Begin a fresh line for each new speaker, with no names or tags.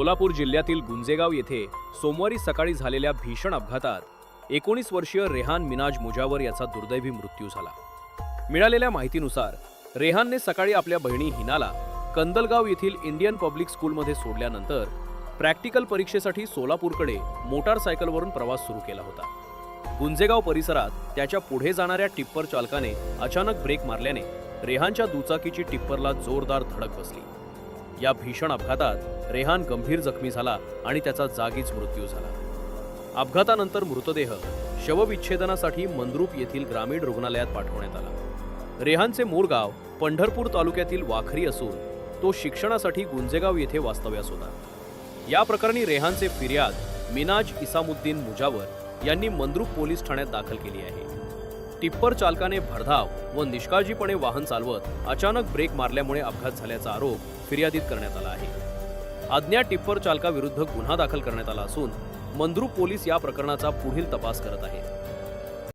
सोलापूर जिल्ह्यातील गुंजेगाव येथे सोमवारी सकाळी झालेल्या भीषण अपघातात 19 वर्षीय रेहान मिनाज मुजावर याचा दुर्दैवी मृत्यू झाला। मिळालेल्या माहितीनुसार रेहानने सकाळी आपल्या बहिणी हिनाला कंदलगाव येथील इंडियन पब्लिक स्कूलमध्ये सोडल्यानंतर प्रॅक्टिकल परीक्षेसाठी सोलापूरकडे मोटारसायकलवरून प्रवास सुरू केला होता। गुंजेगाव परिसरात त्याच्या पुढे जाणाऱ्या टिप्पर चालकाने अचानक ब्रेक मारल्याने रेहानच्या दुचाकीची टिप्परला जोरदार धडक बसली। या भीषण अपघातात रेहान गंभीर जखमी झाला आणि त्याचा जागीच मृत्यू झाला। अपघातानंतर मृतदेह शवविच्छेदनासाठी मंद्रुप येथील ग्रामीण रुग्णालयात पाठवण्यात आला। रेहानचे मूळ गाव पंढरपूर तालुक्यातील वाखरी असून तो शिक्षणासाठी गुंजेगाव येथे वास्तव्यास होता। या प्रकरणी रेहानचे फिर्याद मिनाज इसामुद्दीन मुजावर यांनी मंद्रुप पोलीस ठाण्यात दाखल केली आहे। टिप्पर चालकाने भरधाव व निष्काळजीपणे वाहन चालवत अचानक ब्रेक मारल्यामुळे अपघात झाल्याचा आरोप फिर्यादीत करण्यात आला आहे। अज्ञात टिप्पर चालकाविरुद्ध गुन्हा दाखल करण्यात आला असून मंद्रुप पोलीस या प्रकरणाचा पुढील तपास करत आहेत।